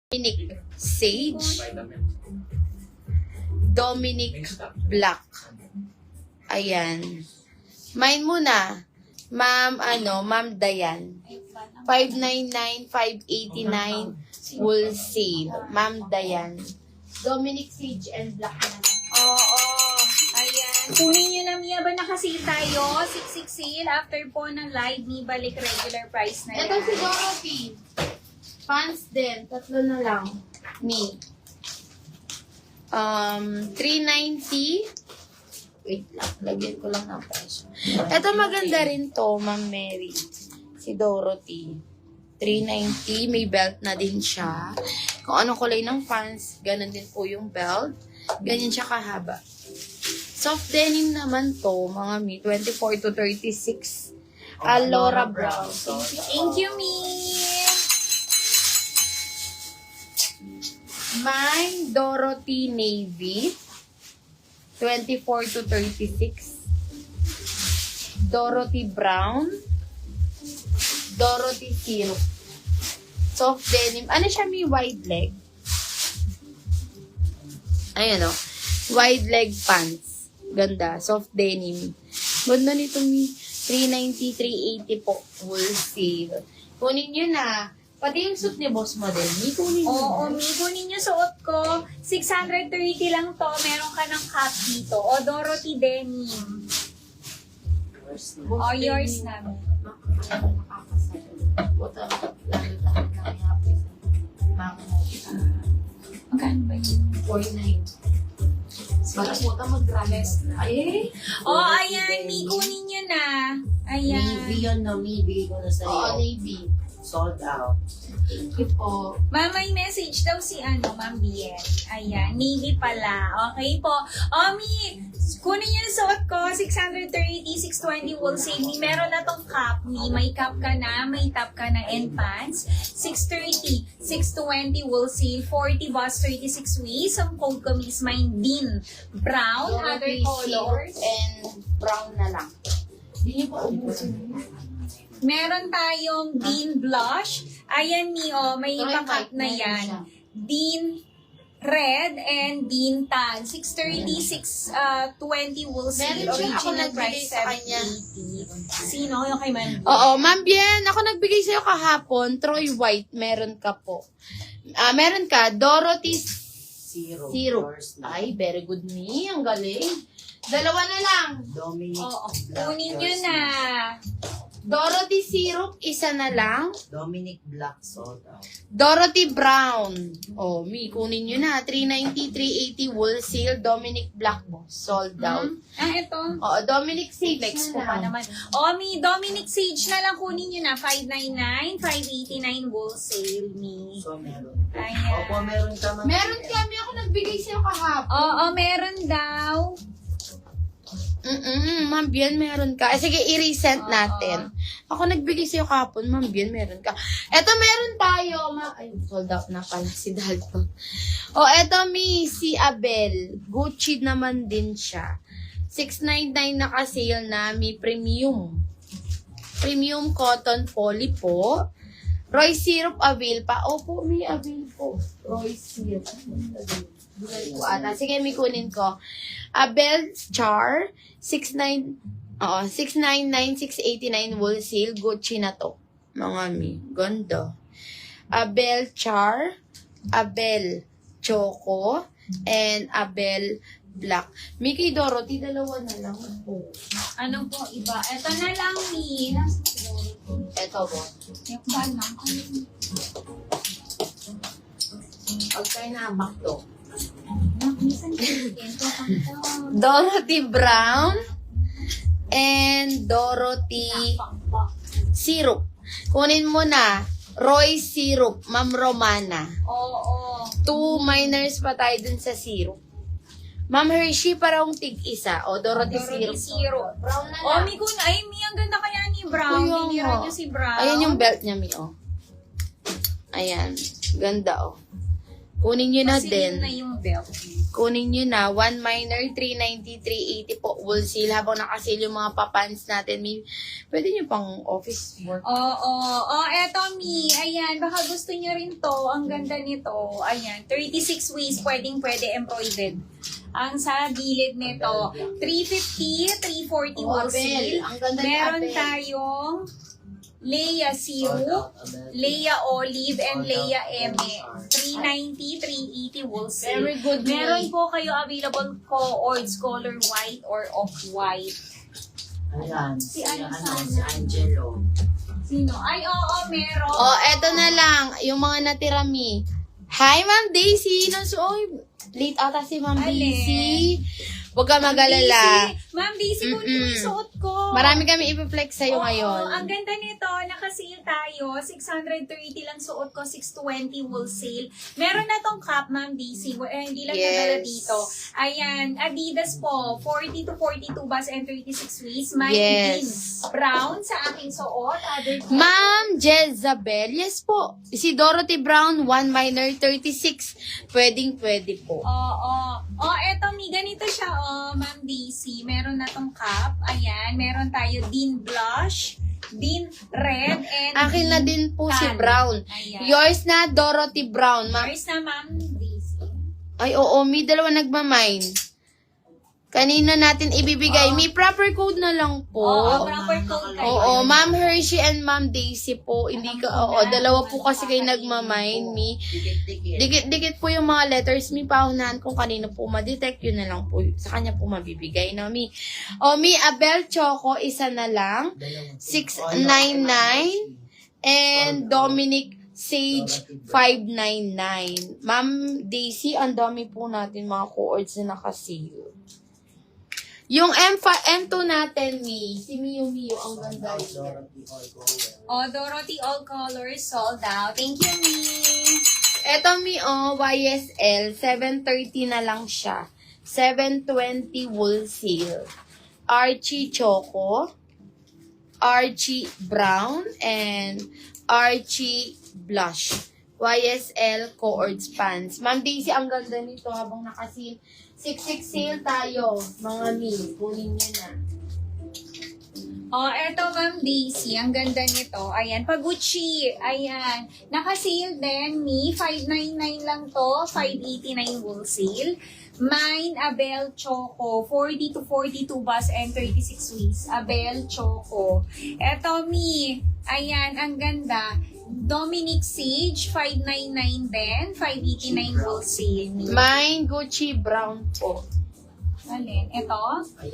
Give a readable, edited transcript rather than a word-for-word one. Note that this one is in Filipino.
Dominic Sage, Dominic Black. Ayan. Mine muna. Ma'am Dayan. 599, 589 wholesale. Ma'am Dayan. Dominic Sage and Black na. Oo. Ayan. Kunin nyo na, Mia, ba nakasale tayo? 6 sale after po ng live ni balik regular price na yan. Ito si Dorothy. Pants din. 3 na lang. Me. 390. Wait lang. Lagyan ko lang ng presyo. Ito maganda rin to, Ma'am Mary. Si Dorothy. 390. May belt na din siya. Kung anong kulay ng pants, ganun din po yung belt. Ganyan siya kahaba. Soft denim naman to, mga me. 24 to 36. Laura Brown. Thank you, Mia. Mine, Dorothy Navy. 24 to 36. Dorothy Brown. Dorothy Syrup. Soft denim. Ano siya, may wide leg? Ayan o. Wide leg pants. Ganda. Soft denim. Ganda nito, may 390, 380 po. Wholesale. Kunin nyo na. Pati yung suit ni boss model. May kunin nyo. Oo, Mi, kunin nyo suot ko. 630 lang to. Meron ka ng cap dito. O, Dorothy Denim. O, yours na. Magkano ba yun? 49. Para puta mag-rest na. Ay! O, ayan, Mi, kunin nyo na. Ayan. Navy yun, no? Navy ko na sa'yo. Oo, Navy. Sold out. Thank you po. Ma'am, may message daw si Ma'am Bien. Ayan, Navy pala. Okay po. O, Mi, kunin nyo na suot ko. 630, 620 wholesale. Mi, meron na tong cap, Mi. May cap ka na, may top ka na, and pants. 630, 620 wholesale. 40 bus, 36 waist. Ang code ko, Mi, is mine din. Brown, other colors. And brown na lang. Hindi niyo pa ubusin. Meron tayong Dean Blush. Ayan, Mi, may ipakat na yan. Dean Red and Dean Tan. 630, 620 wholesale. Meron siya, ako Original nagbigay price sa kanya. 780. Sino? Yung kay Man. Oo, Ma'am Bien, ako nagbigay sa'yo kahapon. Troy White, meron ka po. Meron ka, Dorothy Zero. Syrup. Ay, very good me. Ang galing. Dalawa na lang. Dominic Oo. Black. Kunin nyo yours na. Dorothy Syrup, isa na lang. Dominic Black sold out. Dorothy Brown. Oh, Mi, kunin nyo na. 390, 380 wholesale. Dominic Black mo. Sold out. Ito. Oo, Dominic Sage Flex ko na pa lang. naman. Mi, Dominic Sage na lang kunin nyo na. 599, 589 wholesale, Mi. So, meron. Ayan. Opo, meron ka man. Meron kami ako nagbigay sa'yo kahapon. Oo, meron daw. Ma'am Bien, meron ka. Sige, i-resend natin. Ako nagbigay sa'yo kahapon, Ma'am Bien, meron ka. Eto, meron tayo. Ay, sold out na pala si Dalton. Eto, si Abel. Gucci naman din siya. 699 naka-sale na, may premium. Premium cotton poly po. Roy Syrup avail pa. Opo, may avail po. Roy Syrup. Sige, may kunin ko. Abel Char, 699, 689 wholesale. Gucci na to. Mga mi. Ganda. Abel Char, Abel Choco, and Abel Black. Mickey Dorothy, dalawa na lang po. Ano po iba? Ito na lang, Mi. Eto po. Yung ba lang? Pag tayo namak to. Minsan ito Dorothy Brown and Dorothy Syrup. Kunin mo na. Roy Syrup, Ma'am Romana. Oo. 2 minors pa tayo dun sa syrup. Ma'am Hershey, parang tig-isa. Dorothy Syrup. Syrup. Brown na lang. Mi, ay, Mi, ang ganda kaya ni Brown. Kuya Binira nga. niyo si Brown. Ayan yung belt niya, Mi, Ayan. Ganda, Kunin nyo na Kasi din. yun na yung belt. kunin nyo na. 1 minor, 390, 380 po. Wholesale. Habang nakasale yung mga papans natin, may, pwede nyo pang office work. Oo. Eto, Mi. Ayan, baka gusto nyo rin to. Ang ganda nito. Ayan, 36 waist. Pwede embroidered. Ang sa gilid nito, 350, 340 wholesale. Ang ganda ni Meron Abel. tayong Leia Siru, Leia Olive, and Leia Eme. 390, 380 wholesale. Very good, Mi. Meron po kayo available co-ords, color white or off-white. Ayan. Si ano sana? Si Angelo. Sino? Ay, oo, meron. Oh, eto na lang. Yung mga natira, Mi. Hi, Ma'am Daisy. Late ata si Ma'am Alin? Daisy. Huwag ka mag-alala. Ma'am Daisy, kunin mo yung suot ko. Marami kami ipiplex sa'yo Oo, ngayon. ang ganda nito, nakasale tayo, 630 lang suot ko, 620 wholesale. Meron na tong cap, Ma'am Daisy, hindi lang Yes. nadala dito. Ayan, Adidas po, 40 to 42 bus and 36 waist. Mine Yes. din, brown sa aking suot. Other Ma'am Jezabel, yes po. Si Dorothy Brown, 1 minor, 36. Pwede po. Oo. Eto, Mi, ganito siya, Ma'am Daisy. Meron na tong cap. Ayan, meron tayo din blush, din red, and Akin na din po si tan. Brown. Ayan. Yours na, Dorothy Brown. Yours na, Ma'am Daisy. Ay, oo, may dalawa nagmamine. Kanina natin ibibigay. May proper code na lang po. Oo, proper code kayo. Oo, Ma'am Hershey and Ma'am Daisy po. Hindi ka, dalawa po kasi kayo nagmamine, Mi. Dikit-dikit. Dikit po yung mga letters, Mi. Paunahan kung kanino po ma-detect, yun na lang po. Sa kanya po mabibigay, no, Mi. O, Mi, Abel Choco, isa na lang. 699. And Dominic Sage, 599. Ma'am Daisy, ang dami po natin mga co-ords na nakasale. Yung M2 natin, Mi. Si Mio Mio, ang ganda rin. Dorothy All Colors sold out. Thank you, Mi. Eto, Mi, YSL, 730 na lang siya. 720 wholesale. Archie Choco, Archie Brown, and Archie Blush. YSL co-ords pants. Ma'am Daisy, ang ganda nito habang nakasil. 6-6 sale tayo, mga Mi. Kunin niyo na. Eto, Ma'am Daisy. Ang ganda nito. Ayan, Pagucci. Ayan. Naka-sale din, Mi. 599 lang to. 589 wholesale. Mine, Abel Choco. 40 to 42 bus and 36 waist. Abel Choco. Eto, Mi. Ayan, ang ganda. Dominic Sage, 599 din. 589 wholesale. Mi. Mine, Gucci Brown po. Alin? Ito? Ayan.